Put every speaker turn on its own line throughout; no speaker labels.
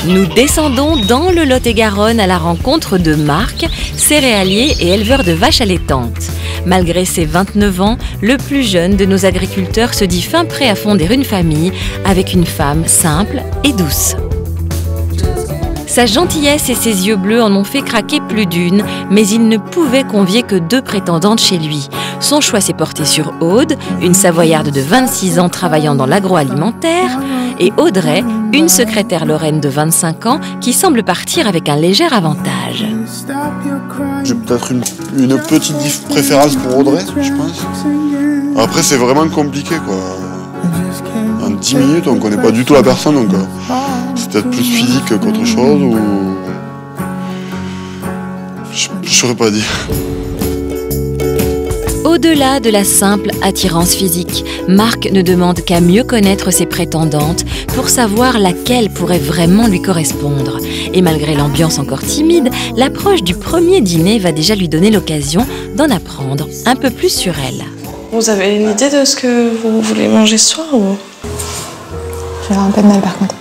Nous descendons dans le Lot-et-Garonne à la rencontre de Marc, céréalier et éleveur de vaches allaitantes. Malgré ses 29 ans, le plus jeune de nos agriculteurs se dit fin prêt à fonder une famille avec une femme simple et douce. Sa gentillesse et ses yeux bleus en ont fait craquer plus d'une, mais il ne pouvait convier que 2 prétendantes chez lui. Son choix s'est porté sur Aude, une Savoyarde de 26 ans travaillant dans l'agroalimentaire, et Audrey, une secrétaire lorraine de 25 ans qui semble partir avec un léger avantage.
J'ai peut-être une petite préférence pour Audrey, je pense. Après, c'est vraiment compliqué, quoi. En 10 minutes, on ne connaît pas du tout la personne, donc c'est peut-être plus physique qu'autre chose, ou... Je ne saurais pas dire.
Au-delà de la simple attirance physique, Marc ne demande qu'à mieux connaître ses prétendantes pour savoir laquelle pourrait vraiment lui correspondre. Et malgré l'ambiance encore timide, l'approche du premier dîner va déjà lui donner l'occasion d'en apprendre un peu plus sur elle.
Vous avez une idée de ce que vous voulez manger ce soir ou...
Je vais avoir un peu de mal par contre.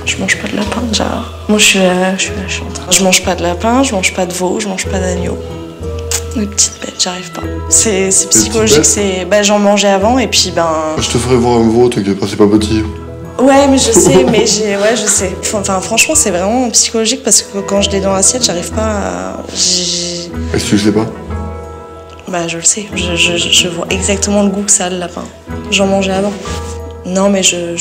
Je mange pas de lapin déjà. Moi je suis la chante. Je mange pas de lapin, je mange pas de veau, je mange pas d'agneau. Les petites bêtes, j'arrive pas. C'est psychologique, j'en mangeais avant et puis
Je te ferai voir un veau, t'inquiète pas, c'est pas petit.
Ouais, mais je sais, je sais. Enfin, franchement, c'est vraiment psychologique parce que quand je l'ai dans l'assiette, j'arrive pas à...
Est-ce que tu le sais pas?
Je le sais. Je vois exactement le goût que ça a, le lapin. J'en mangeais avant. Non, mais je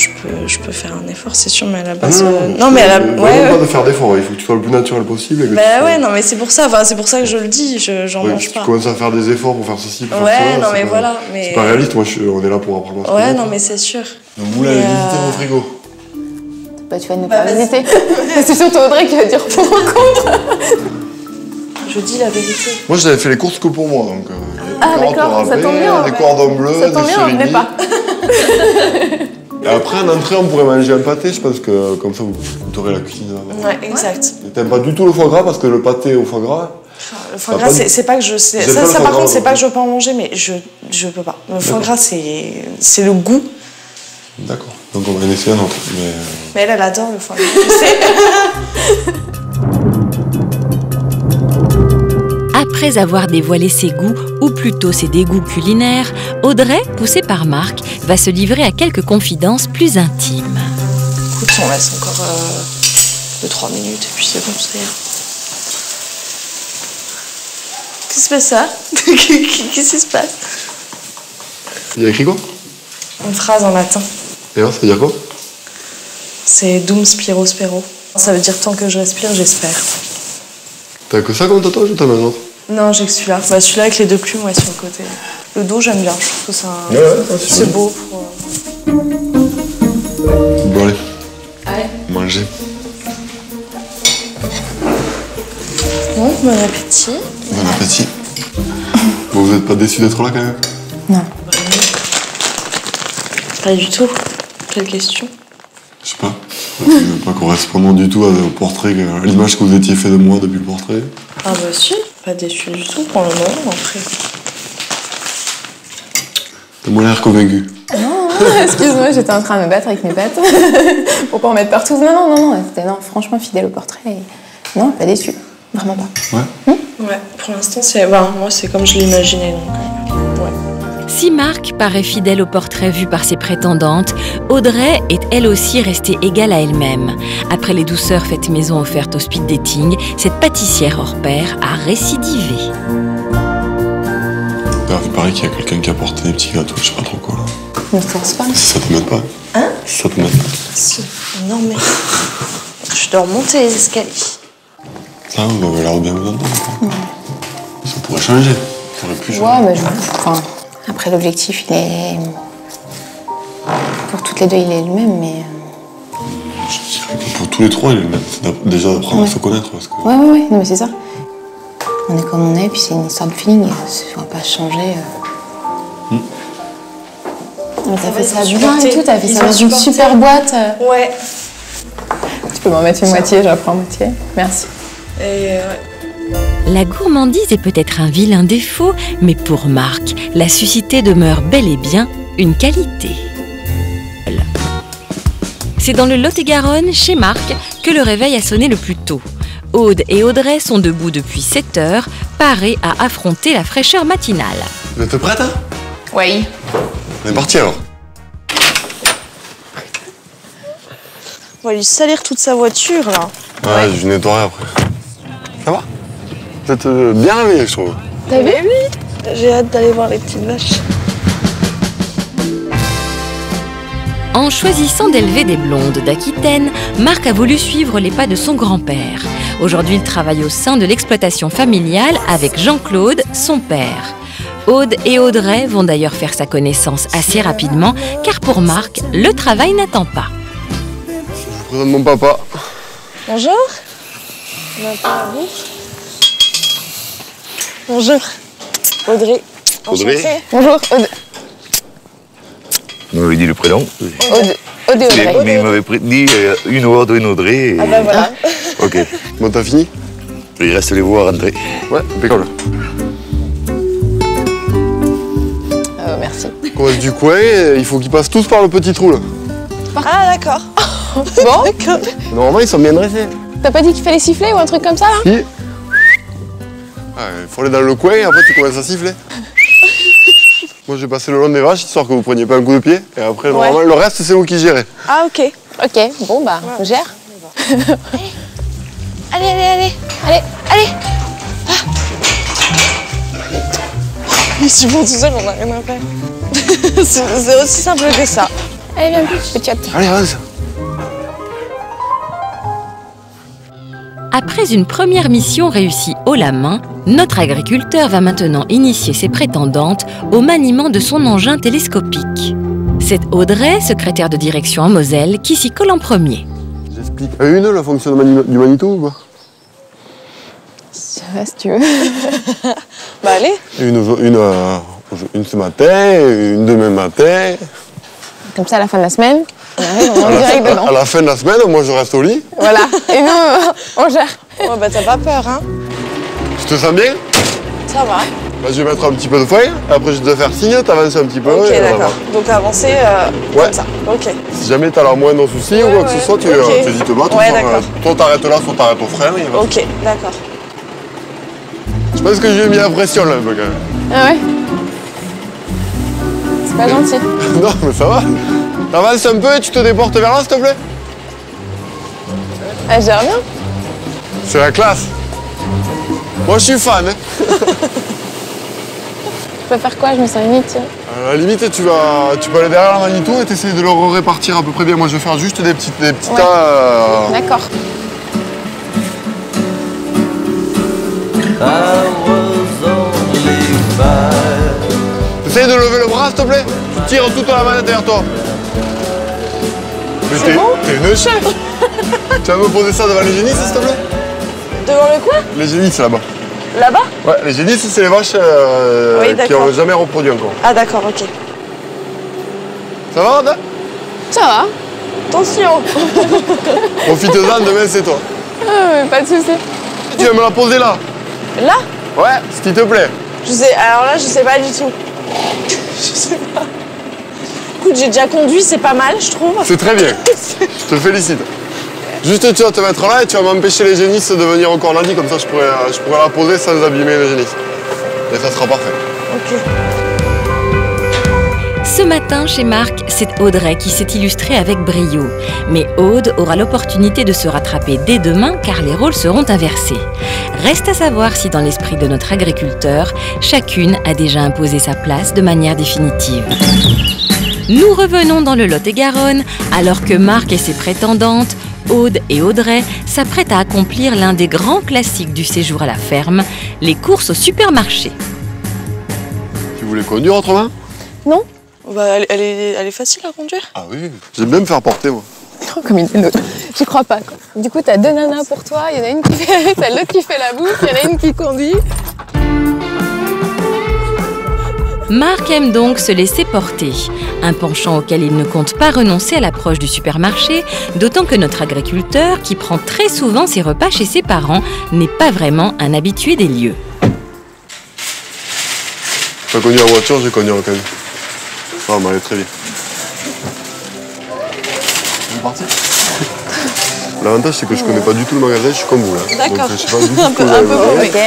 peux faire un effort, c'est sûr, mais à la base...
Non, mais à la base... pas de faire d'effort, il faut que tu sois le plus naturel possible. Et que
non, mais c'est pour ça que je le dis, j'en mange pas.
Tu commences à faire des efforts pour faire ceci, pour faire ça...
non, mais voilà, mais...
C'est pas réaliste, on est là pour apprendre à se
connaître. Non, mais c'est sûr.
Donc vous l'avez visité mon frigo.
Tu vas nous faire visiter. C'est surtout Audrey qui va dire pour ou contre.
Je dis la vérité.
Moi, j'avais fait les courses que pour moi, donc...
d'accord, ça tombe bien.
Des cordons bleus,
ça tombe bien, on venait pas.
Et après, en entrée, on pourrait manger un pâté, je pense que comme ça, vous aurez la cuisine.
Ouais, exact.
Et t'aimes pas du tout le foie gras, parce que le pâté au foie gras...
Le foie gras, c'est pas que je sais... Ça par contre, c'est pas que je veux pas en manger, mais je peux pas. Le foie gras, c'est le goût.
D'accord. Donc on va en essayer un autre.
Mais elle adore le foie gras, tu sais.
Après avoir dévoilé ses goûts, ou plutôt ses dégoûts culinaires, Audrey, poussée par Marc, va se livrer à quelques confidences plus intimes.
Écoute, on laisse encore 2-3 minutes et puis c'est bon, ça ira. Qu'est-ce qui se passe ça? Qu'est-ce qui se passe?
Il y a écrit quoi?
Une phrase en latin.
Et alors, ça veut dire quoi?
C'est Dum Spiro Spero. Ça veut dire tant que je respire, j'espère.
T'as que ça comme tatouage ou t'en as un autre?
Non, j'ai que celui-là. Celui-là avec les 2 plumes, sur le côté. Le dos, j'aime bien. Je trouve que c'est beau pour...
Bon, allez. Manger.
Bon, bon appétit.
Bon appétit. Bon, vous n'êtes pas déçus d'être là, quand même?
Non.
Pas du tout. Quelle question?
Je sais pas. Pas correspondant du tout au portrait, à l'image que vous étiez fait de moi depuis le portrait.
Ah bah si, pas déçu du tout pour le moment, après.
T'as moins l'air convaincu.
Non, excuse-moi, j'étais en train de me battre avec mes pattes pour pas en mettre partout. Non, c'était franchement fidèle au portrait. Non, pas déçu, vraiment pas.
Ouais.
Ouais, pour l'instant, moi c'est comme je l'imaginais, donc ouais.
Si Marc paraît fidèle au portrait vu par ses prétendantes, Audrey est elle aussi restée égale à elle-même. Après les douceurs faites maison offertes au speed dating, cette pâtissière hors pair a récidivé.
Il paraît qu'il y a quelqu'un qui a porté des petits gâteaux, je sais pas trop quoi.
Ne force pas.
Si ça te met pas.
Hein?
Si ça te met pas.
Si. Non mais... Je dois remonter les escaliers.
Ça, vous avez l'air de bien vous entendre. Ça pourrait changer. Ça aurait pu changer.
Ouais, mais après, l'objectif, il est... Pour toutes les deux, il est le même, mais...
Je dirais que pour tous les trois, il est le même. C'est déjà d'apprendre à se connaître. Parce que...
Ouais, non mais c'est ça. On est comme on est, puis c'est une histoire de feeling. On va pas changer. Mais t'as fait ça bien et tout, t'as fait ça dans une super boîte.
Ouais.
Tu peux m'en mettre une moitié, j'en prends moitié. Merci.
Et
La gourmandise est peut-être un vilain défaut, mais pour Marc, la sucité demeure bel et bien une qualité. C'est dans le Lot-et-Garonne, chez Marc, que le réveil a sonné le plus tôt. Aude et Audrey sont debout depuis 7 heures, parés à affronter la fraîcheur matinale.
Vous êtes prête, hein?
Oui.
On est parti alors.
On va lui salir toute sa voiture, là.
Ouais, je nettoierai après. Ça va? Vous êtes bien réveillés, je trouve.
T'as vu?
Oui. J'ai hâte d'aller voir les petites vaches.
En choisissant d'élever des blondes d'Aquitaine, Marc a voulu suivre les pas de son grand-père. Aujourd'hui, il travaille au sein de l'exploitation familiale avec Jean-Claude, son père. Aude et Audrey vont d'ailleurs faire sa connaissance assez rapidement, car pour Marc, le travail n'attend pas.
Je vous présente mon papa.
Bonjour. On a pas à vous. Bonjour. Audrey.
Audrey.
Enchantée.
Bonjour, Aude.
Vous m'avez dit le prénom.
Aude et Audrey.
Mais il m'avait dit une Aude, une Audrey.
Ah bah voilà.
Ok.
Bon, t'as fini?
Il reste les voir rentrer.
Ouais, impeccable.
Merci.
Qu'on reste du coin, il faut qu'ils passent tous par le petit trou là.
Ah d'accord.
Bon,
D'accord.
Normalement, ils sont bien dressés.
t'as pas dit qu'il fallait siffler ou un truc comme ça, là?
Si. Ah, il faut aller dans le coin et après tu commences à siffler. Moi, je vais passer le long des vaches, histoire que vous preniez pas un coup de pied. Et après, normalement, le reste, c'est vous qui gérez.
Ah ok.
Ok, bon, bah, on gère.
Allez, allez, allez.
Allez.
Allez. Ils sont bons tout seuls, on n'a rien à faire. C'est aussi simple que ça.
Allez, viens, petite.
Allez, avance.
Après une première mission réussie haut la main, notre agriculteur va maintenant initier ses prétendantes au maniement de son engin télescopique. C'est Audrey, secrétaire de direction en Moselle, qui s'y colle en premier.
J'explique à une la fonction du Manitou ou pas?
Ça va, si tu veux.
Bah allez.
Une ce matin, une demain matin.
Comme ça, à la fin de la semaine, on arrive, on est en direct dedans.
À la fin de la semaine, moi, je reste au lit.
Voilà. Et nous, on gère.
Ouais, bah t'as pas peur, hein?
Tu te sens bien?
Ça va.
Bah, je vais mettre un petit peu de foin. Après, je vais te faire signe, t'avances un petit peu.
Ok,
et on va
d'accord.
voir.
Donc avancer
Ouais.
comme ça. Ok.
Si jamais t'as la moindre souci ou quoi que ce soit, tu
Ok.
n'hésites pas.
Ouais, d'accord.
Soit t'arrêtes là, soit t'arrêtes au frein. Et
Ok, d'accord.
Je pense que j'ai mis la pression là un peu quand même.
Ah ouais? C'est pas gentil.
Non, mais ça va. T'avances un peu et tu te déportes vers là, s'il te plaît.
Ah, gère bien.
C'est la classe. Moi, je suis fan. Hein.
Je peux faire quoi? Je me sens limite.
À la limite, tu peux aller derrière la Manitou et t'essayes de le répartir à peu près bien. Moi, je vais faire juste des petits
Ouais.
tas.
D'accord.
Essaye de lever le bras, s'il te plaît. Tu tires toute la manette derrière toi. Mais t'es une chef. Tu vas me poser ça devant les génisses, s'il te plaît?
Devant le quoi?
Les génisses, là-bas.
Là-bas?
Ouais, les génisses, c'est les vaches
Oui,
qui
d'accord.
n'ont jamais reproduit encore.
Ah d'accord, ok.
Ça va, Ada?
Ça va.
Attention.
Profite-en, demain, c'est toi.
Ah, mais pas de soucis.
Tu vas me la poser là.
Là?
Ouais, s'il te plaît.
Je sais, alors là, je sais pas du tout. Je sais pas. Écoute, j'ai déjà conduit, c'est pas mal, je trouve.
C'est très bien. Je te félicite. Juste, tu vas te mettre là et tu vas m'empêcher les génisses de venir encore lundi, comme ça je pourrais la poser sans abîmer les génisses. Et ça sera parfait.
Ok.
Ce matin, chez Marc, c'est Audrey qui s'est illustrée avec brio. Mais Aude aura l'opportunité de se rattraper dès demain car les rôles seront inversés. Reste à savoir si dans l'esprit de notre agriculteur, chacune a déjà imposé sa place de manière définitive. Nous revenons dans le Lot-et-Garonne alors que Marc et ses prétendantes, Aude et Audrey, s'apprêtent à accomplir l'un des grands classiques du séjour à la ferme, les courses au supermarché.
Tu voulais conduire autrement?
Non?
Bah, elle est facile à conduire.
Ah oui. J'aime bien me faire porter, moi.
Comme une autre. J'y crois pas, quoi. Du coup, t'as deux nanas pour toi. Il y en a une qui fait... T'as l'autre qui fait la bouffe. Il y en a une qui conduit.
Marc aime donc se laisser porter, un penchant auquel il ne compte pas renoncer à l'approche du supermarché, d'autant que notre agriculteur, qui prend très souvent ses repas chez ses parents, n'est pas vraiment un habitué des lieux.
J'ai conduit la voiture, j'ai conduit en camion. Ah, mais elle est très bien. parti. L'avantage, c'est que je connais pas du tout le magasin, je suis comme vous là.
D'accord.
Donc, je sais pas du tout ce que vous
un
avez
peu,
besoin.
Ok.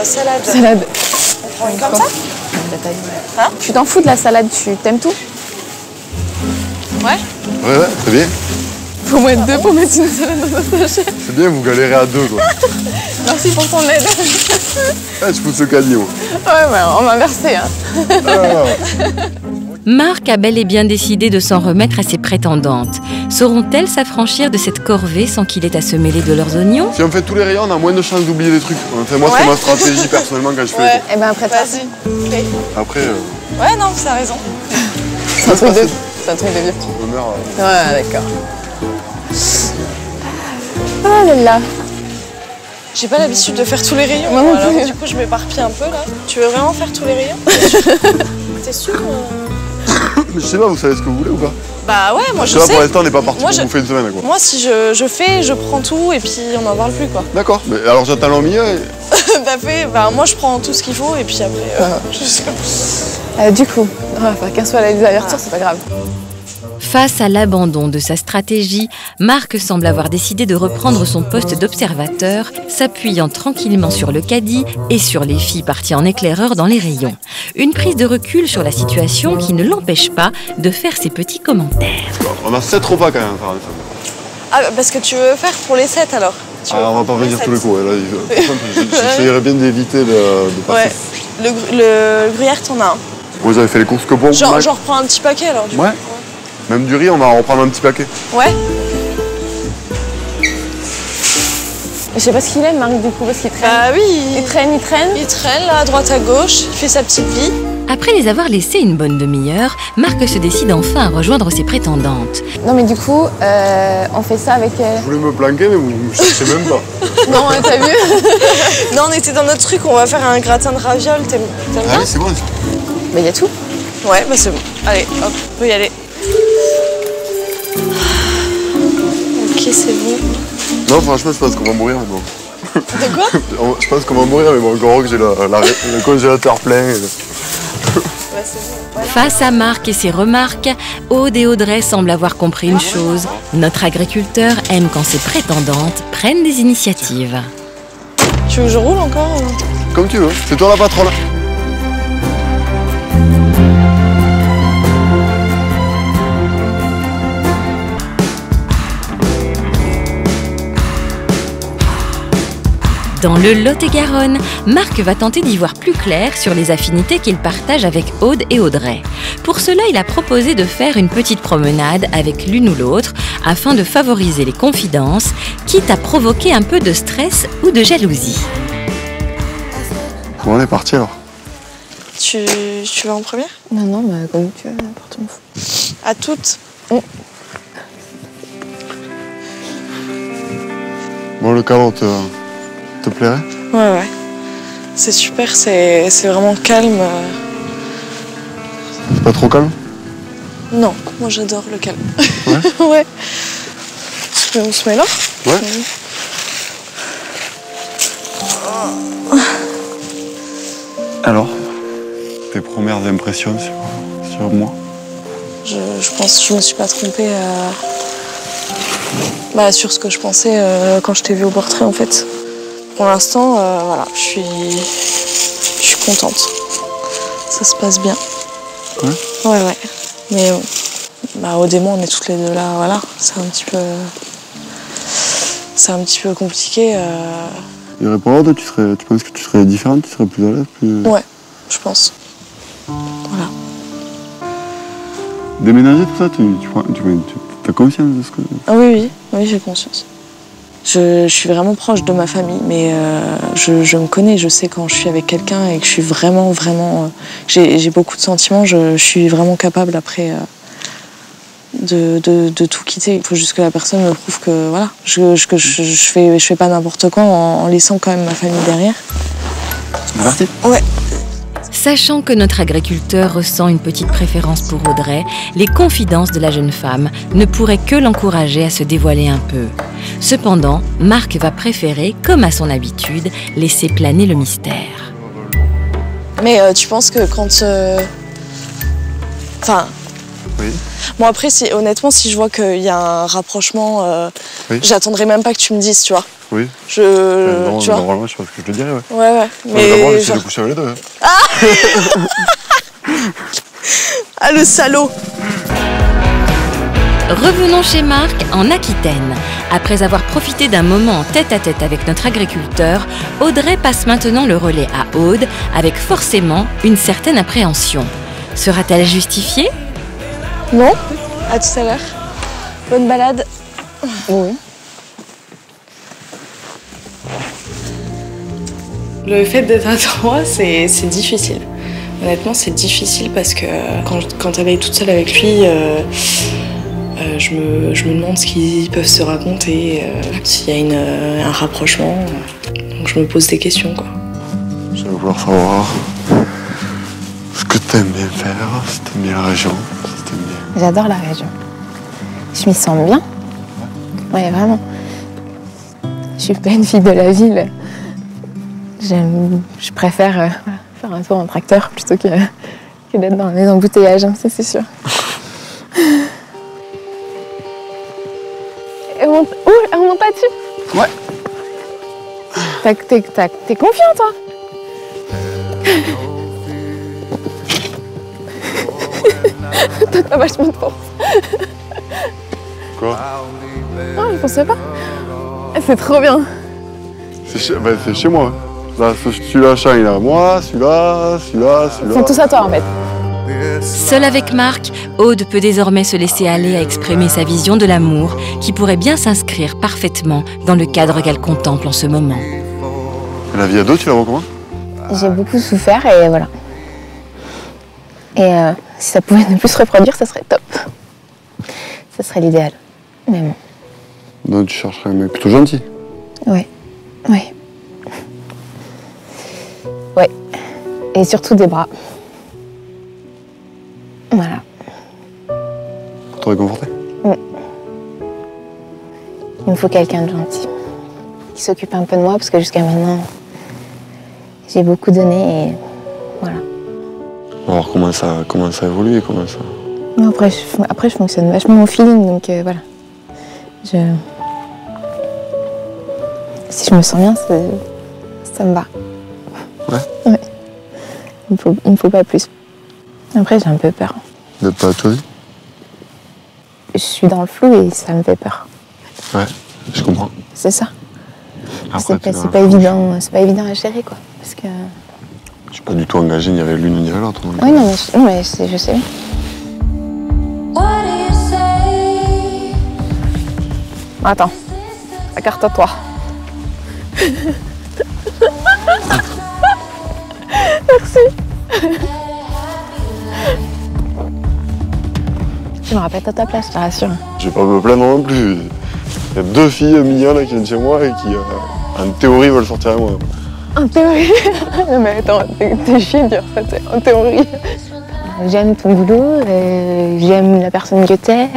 Salade.
Salade.
On prend une comme ça? Hein?
Tu t'en fous de la salade, tu t'aimes tout?
Ouais.
Ouais, très bien.
Faut mettre deux pour mettre une salade dans un sachet.
C'est bien, vous galérez à deux quoi.
Merci pour ton aide.
Ah, je pousse ce caddie moi.
Ouais, bah, on m'a versé. Hein.
Ah,
Marc a bel et bien décidé de s'en remettre à ses prétendantes. Sauront-elles s'affranchir de cette corvée sans qu'il ait à se mêler de leurs oignons?
si on fait tous les rayons, on a moins de chances d'oublier des trucs. Enfin, moi, c'est
Ouais.
ma stratégie personnellement quand je fais.
Ouais.
Et ben après,
Vas-y.
Après,
Ouais, non, t'as raison.
c'est un truc de vieux.
honneur.
Ouais, d'accord. Ah là là.
J'ai pas l'habitude de faire tous les rayons.
Moi non
Alors,
plus.
du coup, je m'éparpille un peu là. Tu veux vraiment faire tous les rayons? T'es sûr?
Mais je sais pas, vous savez ce que vous voulez ou pas?
Bah ouais, moi je
Ça va,
sais.
pour l'instant, on n'est pas parti
Moi,
pour
je-
bouffer une semaine quoi.
Moi, si je fais, je prends tout et puis on n'en parle plus quoi.
D'accord, mais alors j'attends l'an milieu et...
Bah moi, je prends tout ce qu'il faut et puis après. Je sais pas.
Du coup, enfin, qu'un soit les avertir, c'est pas grave.
Face à l'abandon de sa stratégie, Marc semble avoir décidé de reprendre son poste d'observateur, s'appuyant tranquillement sur le caddie et sur les filles parties en éclaireur dans les rayons. Une prise de recul sur la situation qui ne l'empêche pas de faire ses petits commentaires.
On a 7 repas quand même à faire.
Ah, parce que tu veux faire pour les 7 alors? Tu veux
Ah, on va
pour
pas venir
sept.
tous les coups. Ouais, là, j'essayerais bien d'éviter de passer.
Ouais. Le gruyère, t'en as un.
Vous avez fait les courses que pour
J'en
Mike
reprends un petit paquet alors du coup.
Ouais. Même du riz, on va en reprendre un petit paquet.
Ouais.
Je sais pas ce qu'il aime, Marc, du coup, parce qu'il traîne.
Bah oui.
Il traîne.
Il traîne là, à droite à gauche, il fait sa petite vie.
Après les avoir laissés une bonne demi-heure, Marc se décide enfin à rejoindre ses prétendantes.
Non, mais du coup, on fait ça avec.
Je voulais me planquer, mais vous me cherchez même pas.
Non, t'as vu?
Non, on était dans notre truc, on va faire un gratin de ravioles. T'aimes bien?
Allez, c'est bon.
Bah, y a tout.
Ouais, bah c'est bon. Allez, hop, on peut y aller. Ok, c'est bon.
Non, franchement, je pense qu'on va mourir. Bon.
De quoi?
Je pense qu'on va mourir, mais bon, encore que j'ai le congélateur plein.
Bah c'est bon.
Face à Marc et ses remarques, Aude et Audrey semblent avoir compris une chose. Notre agriculteur aime quand ses prétendantes prennent des initiatives.
Tu veux que je roule encore
Comme tu veux, c'est toi la patronne.
Dans le Lot-et-Garonne, Marc va tenter d'y voir plus clair sur les affinités qu'il partage avec Aude et Audrey. Pour cela, il a proposé de faire une petite promenade avec l'une ou l'autre afin de favoriser les confidences, quitte à provoquer un peu de stress ou de jalousie.
Bon, on est parti alors.
Tu vas en première?
Non, bah, comme tu veux, n'importe où.
À toutes.
Bon, le cadre te plairait?
Ouais. C'est super, c'est vraiment calme.
C'est pas trop calme?
Non, moi j'adore le calme.
Ouais.
Ouais. On se met là?
Ouais. Alors, tes premières impressions sur moi?
Je pense que je me suis pas trompée sur ce que je pensais quand je t'ai vu au portrait en fait. Pour l'instant, voilà, je suis contente. Ça se passe bien.
Ouais.
Ouais. Mais au démon, on est toutes les deux là, voilà. C'est un petit peu compliqué.
Il y aurait pas Aude, tu penses que tu serais différente, tu serais plus à l'aise, plus...
Ouais, je pense. Voilà.
Déménager, tout ça, t'as conscience de ce que...
Ah oui, j'ai conscience. Je suis vraiment proche de ma famille, mais je me connais, je sais quand je suis avec quelqu'un et que je suis vraiment, j'ai beaucoup de sentiments, je suis vraiment capable après de tout quitter. Il faut juste que la personne me prouve que voilà, je fais pas n'importe quoi en laissant quand même ma famille derrière.
C'est parti.
Ouais.
Sachant que notre agriculteur ressent une petite préférence pour Audrey, les confidences de la jeune femme ne pourraient que l'encourager à se dévoiler un peu. Cependant, Marc va préférer, comme à son habitude, laisser planer le mystère.
Mais tu penses que quand...
Oui.
Bon après, honnêtement, si je vois qu'il y a un rapprochement,
Oui.
j'attendrai même pas que tu me dises, tu vois.
Oui.
Tu vois.
Normalement, je pense que je te dirais, ouais.
Ouais.
Mais d'abord, j'essaie
genre...
de coucher avec les deux. Hein.
Ah, le salaud!
Revenons chez Marc, en Aquitaine. Après avoir profité d'un moment en tête-à-tête avec notre agriculteur, Audrey passe maintenant le relais à Aude, avec forcément une certaine appréhension. Sera-t-elle justifiée?
Non? À tout à l'heure. Bonne balade.
Oui.
Le fait d'être à 3, c'est difficile. Honnêtement, c'est difficile parce que quand elle est toute seule avec lui, je me demande ce qu'ils peuvent se raconter, s'il y a un rapprochement. Donc je me pose des questions, quoi.
Je vais vouloir savoir ce que t'aimes bien faire, si t'aimes bien la région, si t'aimes bien...
J'adore la région. Je m'y sens bien. Ouais, vraiment. Je suis pas une fille de la ville. Je préfère faire un tour en tracteur plutôt que d'être dans les embouteillages, hein, ça c'est sûr. Et on monte pas dessus?
Ouais.
T'es confiant, toi? Toi, t'as vachement de force.
Quoi?
Non, je pensais pas. C'est trop bien.
C'est chez moi. Là, celui-là, il est à moi, celui-là.
Ils sont tous à toi, en fait.
Seule avec Marc, Aude peut désormais se laisser aller à exprimer sa vision de l'amour qui pourrait bien s'inscrire parfaitement dans le cadre qu'elle contemple en ce moment.
Et la vie à deux, tu la recommandes?
J'ai beaucoup souffert et voilà. Et si ça pouvait ne plus se reproduire, ça serait top. Ça serait l'idéal. Mais bon.
Donc tu chercherais un mec plutôt gentil?
Ouais. Et surtout des bras. Voilà.
Pour te réconforter?
Il me faut quelqu'un de gentil. Qui s'occupe un peu de moi parce que jusqu'à maintenant, j'ai beaucoup donné et voilà.
Alors comment ça a évolué, comment ça...
Non, après, je fonctionne vachement au feeling, donc voilà. Si je me sens bien, ça me va.
Ouais.
Il me faut pas plus. Après, j'ai un peu peur.
D'être pas choisi?
Je suis dans le flou et ça me fait peur.
Ouais, je comprends.
C'est ça.
Après,
C'est pas évident à gérer, quoi. Parce que...
Je suis pas du tout engagé ni avec l'une ni avec l'autre.
Oui, non, mais je sais. Attends, écarte-toi. Merci. Je me rappelle à ta place, je te rassure.
Je vais pas me plaindre non plus. Il y a deux filles mignonnes qui viennent chez moi et qui, en théorie, veulent sortir avec moi.
En théorie? Non mais attends, t'es fille dire ça, en théorie. J'aime ton boulot, j'aime la personne que t'es,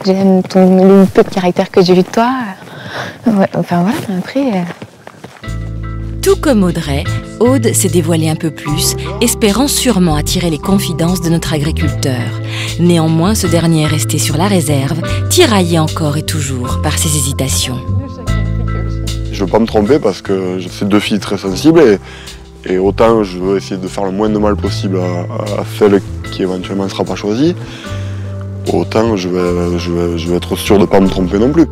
j'aime le peu de caractère que j'ai vu de toi. Ouais, enfin voilà, après...
Tout comme Audrey, Aude s'est dévoilée un peu plus, espérant sûrement attirer les confidences de notre agriculteur. Néanmoins, ce dernier est resté sur la réserve, tiraillé encore et toujours par ses hésitations.
Je veux pas me tromper parce que c'est deux filles très sensibles et autant je veux essayer de faire le moins de mal possible à celle qui éventuellement ne sera pas choisie, autant je vais être sûr de pas me tromper non plus.